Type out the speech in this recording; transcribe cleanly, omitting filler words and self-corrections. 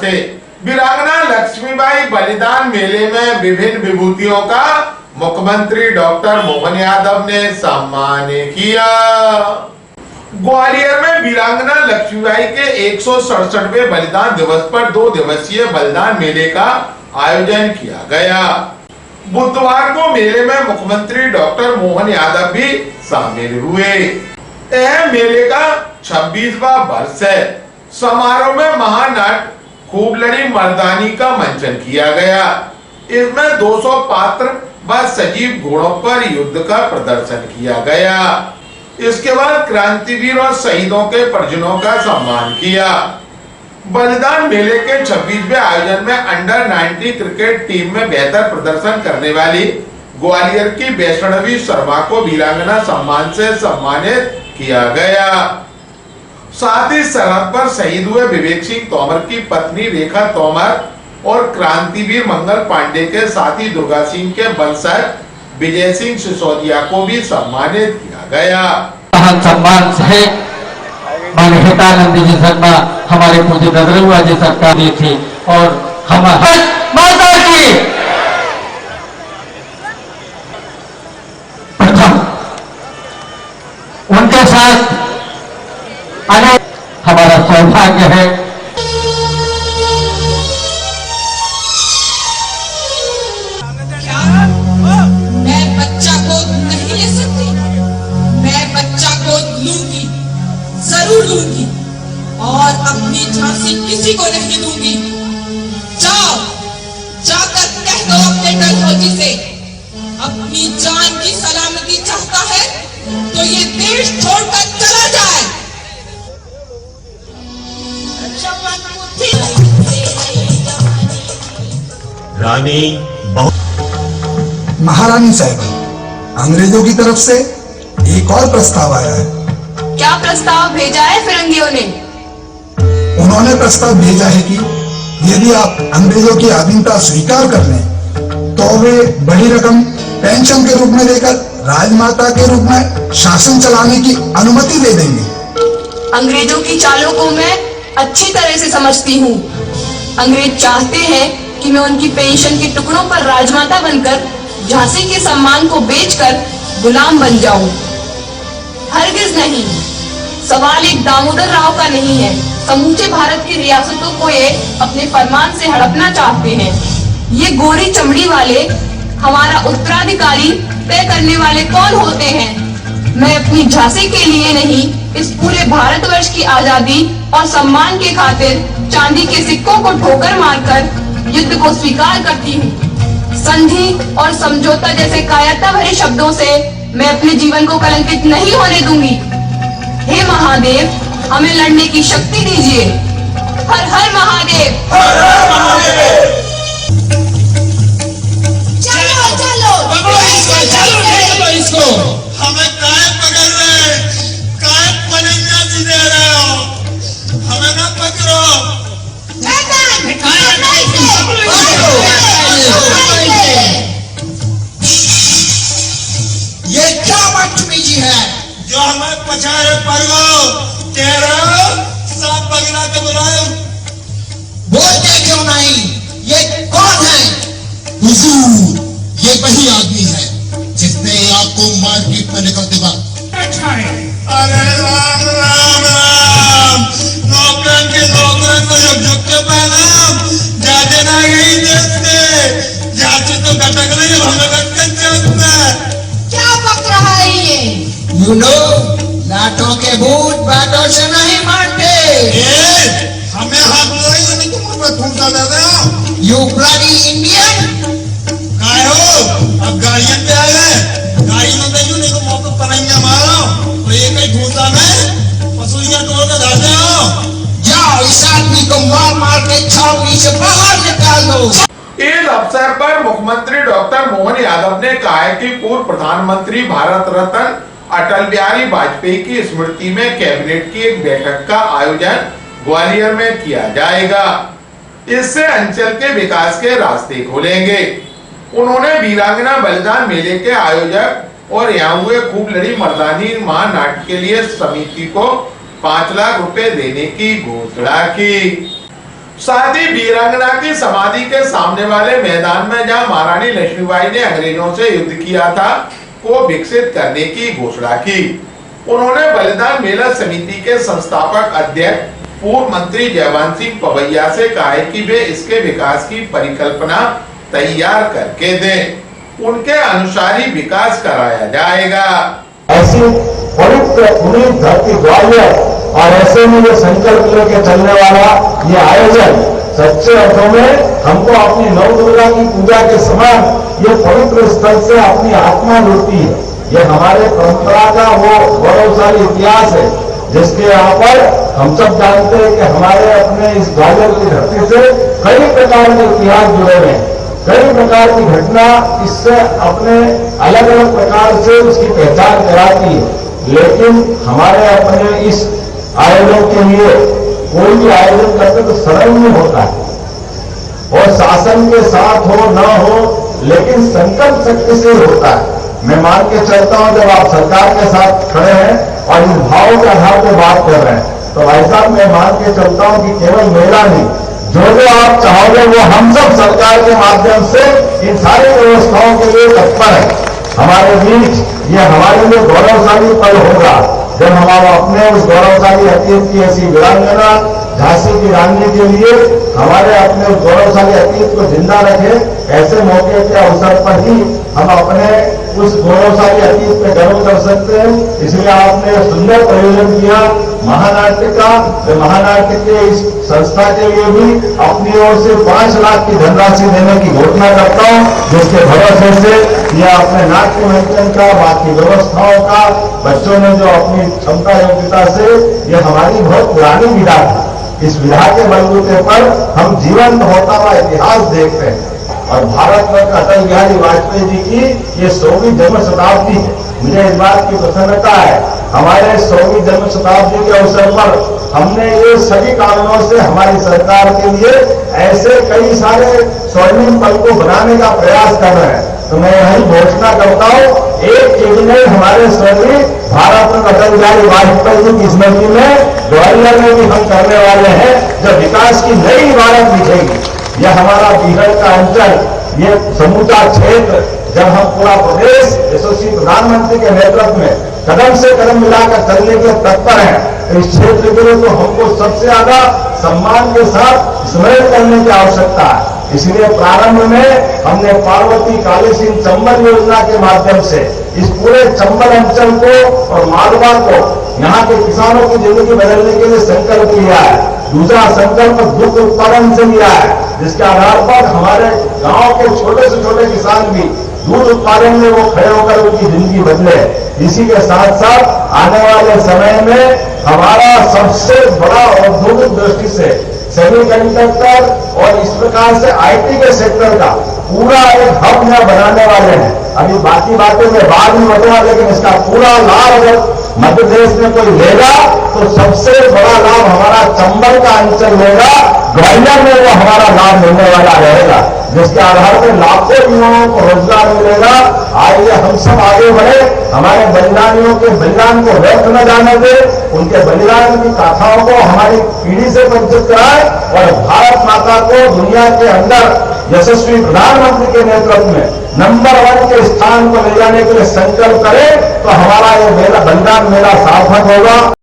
से वीरांगना लक्ष्मीबाई बलिदान मेले में विभिन्न विभूतियों का मुख्यमंत्री डॉक्टर मोहन यादव ने सम्मान किया। ग्वालियर में वीरांगना लक्ष्मीबाई के 167वें बलिदान दिवस पर 2 दिवसीय बलिदान मेले का आयोजन किया गया। बुधवार को मेले में मुख्यमंत्री डॉक्टर मोहन यादव भी शामिल हुए। यह मेले का 26वां वर्ष है। समारोह में महानाट्य खूब लड़ी मर्दानी का मंचन किया गया। इसमें 200 पात्र व सजीव घोड़ों पर युद्ध का प्रदर्शन किया गया। इसके बाद क्रांतिवीर और शहीदों के परिजनों का सम्मान किया। बलिदान मेले के 26वें आयोजन में अंडर 19 क्रिकेट टीम में बेहतर प्रदर्शन करने वाली ग्वालियर की वैष्णवी शर्मा को वीरांगना सम्मान से सम्मानित किया गया। साथ ही सरहद पर शहीद हुए विवेक सिंह तोमर की पत्नी रेखा तोमर और क्रांतिवीर मंगल पांडे के साथी दुर्गा सिंह के वंशज विजय सिंह सिसोदिया को भी सम्मानित किया गया। सम्मान से माननीय हितानंद जी शर्मा हमारे पूज्य ददरुआ जी सरकार दी थी और हमारे माता की प्रथम उनके साथ हमारा सौभाग्य है। मैं बच्चा को नहीं ले सकती, मैं बच्चा को लूंगी, जरूर लूंगी और अपनी झांसी किसी को नहीं दूंगी। जाओ, जाकर कह दो अपने डलहौजी से अपनी जान की सलामती चाहता है तो ये देश छोड़कर चला जाए। रानी बहुत महारानी साहिबा, अंग्रेजों की तरफ से एक और प्रस्ताव आया है। क्या प्रस्ताव भेजा है फिरंगियों ने? उन्होंने प्रस्ताव भेजा है कि यदि आप अंग्रेजों की अधीनता स्वीकार कर लें तो वे बड़ी रकम पेंशन के रूप में देकर राजमाता के रूप में शासन चलाने की अनुमति दे देंगे। अंग्रेजों की चालों को मैं अच्छी तरह से समझती हूँ। अंग्रेज चाहते हैं कि मैं उनकी पेंशन के टुकड़ों पर राजमाता बनकर झांसी के सम्मान को बेचकर गुलाम बन जाऊं। हरगिज नहीं। सवाल एक दामोदर राव का नहीं है। समूचे भारत की रियासतों को ये अपने फरमान से हड़पना चाहते हैं। ये गोरी चमड़ी वाले हमारा उत्तराधिकारी तय करने वाले कौन होते हैं? मैं अपनी झांसी के लिए नहीं, इस पूरे भारतवर्ष की आजादी और सम्मान के खातिर चांदी के सिक्कों को ठोकर मारकर युद्ध को स्वीकार करती हूँ। संधि और समझौता जैसे कायरता भरे शब्दों से मैं अपने जीवन को कलंकित नहीं होने दूंगी। हे महादेव, हमें लड़ने की शक्ति दीजिए। हर हर महादेव। हर हर महादेव। चलो चलो इसको हमें काय पकड़ रहे, काय पनिया दे रहे हो, हमें ना पकड़ो। ये क्या बदतमीजी है जो हमें पछाड़े पड़ गो तेरा सांप पकड़ा के बुलाए। बोलते क्यों नहीं? ये कौन है? हुजूर, ये वही आदमी है जिसने आपको मार्केट में निकलते वक्त अरे राम राम राम, नौकरन के नौकरन को जब झुक के पैनाम जाते ना गई देखते जाते तो घटक नहीं हमें घटक जाते। क्या बक रहा है ये? You know, लाटों के भूत बातों से नहीं मारते। हमें हाथ लगाई नहीं तो मुझ पर ठूंसा दे दो। You bloody Indian! काय हो अब गाड़ियां पे आ गए, गाड़ी में बैठो नहीं तो मौके पर नहीं मारो तो ये कहीं ठूंसा में पसुइयां तोड़ के डालते हो। जाओ इस आदमी को मार मार के छावनी से बाहर निकाल दो। इस अवसर पर मुख्यमंत्री डॉक्टर मोहन यादव ने कहा है कि पूर्व प्रधानमंत्री भारत रत्न अटल बिहारी वाजपेयी की स्मृति में कैबिनेट की एक बैठक का आयोजन ग्वालियर में किया जाएगा। इससे अंचल के विकास के रास्ते खुलेंगे। उन्होंने वीरांगना बलिदान मेले के आयोजक और यहाँ हुए खूब लड़ी मर्दानी महानाट्य के लिए समिति को 5 लाख रुपए देने की घोषणा की। साथ ही वीरांगना की समाधि के सामने वाले मैदान में जहां महारानी लक्ष्मीबाई ने अंग्रेजों से युद्ध किया था को विकसित करने की घोषणा की। उन्होंने बलिदान मेला समिति के संस्थापक अध्यक्ष पूर्व मंत्री जयवंत सिंह पवैया से कहा है कि वे इसके विकास की परिकल्पना तैयार करके दें, उनके अनुसार ही विकास कराया जाएगा। ऐसी पवित्र पुनीत धरती ग्वालियर और ऐसे में ये संकल्प लेके चलने वाला ये आयोजन सच्चे अर्थों में हमको अपनी नव दुर्गा की पूजा के समान ये पवित्र स्थल से अपनी आत्मा जुड़ती है। ये हमारे परंपरा का वो गौरवशाली इतिहास है जिसके यहाँ पर हम सब जानते हैं कि हमारे अपने इस ग्वालियर की धरती से कई प्रकार के इतिहास जुड़े हुए हैं, कई प्रकार की घटना इससे अपने अलग अलग प्रकार से उसकी पहचान कराती है। लेकिन हमारे अपने इस आयोजन के लिए कोई भी आयोजन करते तो सरल नहीं होता है और शासन के साथ हो न हो लेकिन संकल्प शक्ति से होता है। मैं मान के चलता हूं जब आप सरकार के साथ खड़े हैं और इस भाव के आधार पर बात कर रहे हैं तो भाई साहब मैं मान के चलता हूं कि केवल मेला नहीं, जो आप चाहोगे वो हम सब सरकार के माध्यम से इन सारी व्यवस्थाओं के लिए तत्पर है। हमारे बीच ये हमारे लिए गौरवशाली पल होगा जब हम अपने उस गौरवशाली अतीत की ऐसी वीरांगना झांसी की रानी के लिए हमारे अपने उस गौरवशाली अतीत को जिंदा रखें। ऐसे मौके के अवसर पर ही हम अपने उस गौरवशाली अतीत पे गर्व कर सकते हैं। इसलिए आपने सुंदर प्रयोजन किया महानाट्य का। मैं महानाट्य के इस संस्था के लिए भी अपनी ओर से 5 लाख की धनराशि देने की घोषणा करता हूं, जिसके भरोसे से यह अपने नाट्य मंचन का बाकी व्यवस्थाओं का बच्चों ने जो अपनी क्षमता योग्यता से यह हमारी बहुत पुरानी विधा थी, इस विधा के बलबूते पर हम जीवंत होता हुआ इतिहास देखते हैं। और भारत रत्न अटल बिहारी वाजपेयी जी की ये 100वीं जन्म शताब्दी है। मुझे इस बात की प्रसन्नता है हमारे 100वीं जन्म शताब्दी के अवसर पर हमने ये सभी कारणों से हमारी सरकार के लिए ऐसे कई सारे स्वर्णिम पल को बनाने का प्रयास कर रहे हैं। तो मैं यही घोषणा करता हूं, एक कैबिनेट हमारे स्वर्गीय भारत रत्न अटल बिहारी वाजपेयी जी की स्मृति में ग्वालियर में भी हम करने वाले हैं, जब विकास की नई इमारत दिखेगी। यह हमारा बिहार का अंचल, ये समूचा क्षेत्र, जब हम पूरा प्रदेश यशस्वी प्रधानमंत्री के नेतृत्व में कदम से कदम मिलाकर चलने के तत्पर हैं, तो इस क्षेत्र के लिए तो हमको सबसे ज्यादा सम्मान के साथ स्मरण करने की आवश्यकता है। इसलिए प्रारंभ में हमने पार्वती काली सिंह चंबल योजना के माध्यम से इस पूरे चंबल अंचल को और मालवा को यहाँ के किसानों की जिंदगी बदलने के लिए संकल्प लिया है। दूसरा संकल्प दुग्ध उत्पादन से लिया है, जिसके आधार पर हमारे गांव के छोटे से छोटे किसान भी दूध उत्पादन में वो खड़े होकर उनकी जिंदगी बदले। इसी के साथ साथ आने वाले समय में हमारा सबसे बड़ा औद्योगिक दृष्टि से सेमीकंडक्टर और इस प्रकार से आईटी के सेक्टर का पूरा एक हब यहाँ बनाने वाले हैं। अभी बाकी बातें मैं बाद में बताऊंगा, लेकिन इसका पूरा लाभ अगर मध्य प्रदेश में कोई लेगा तो सबसे बड़ा लाभ हमारा चंबल का अंचल लेगा, ग्वालियर में वो हमारा लाभ मिलने वाला रहेगा, जिसके आधार पर लाखों युवाओं को रोजगार मिलेगा। आइए हम सब आगे बढ़े, हमारे बलिदानियों के बलिदान को व्यर्थ न जाने दे, उनके बलिदान की गाथाओं को हमारी पीढ़ी से परिचित कराए और भारत माता को दुनिया के अंदर यशस्वी प्रधानमंत्री के नेतृत्व में नंबर 1 के स्थान को ले जाने के लिए संकल्प करें, तो हमारा ये मेला बलिदान मेला सार्थक होगा।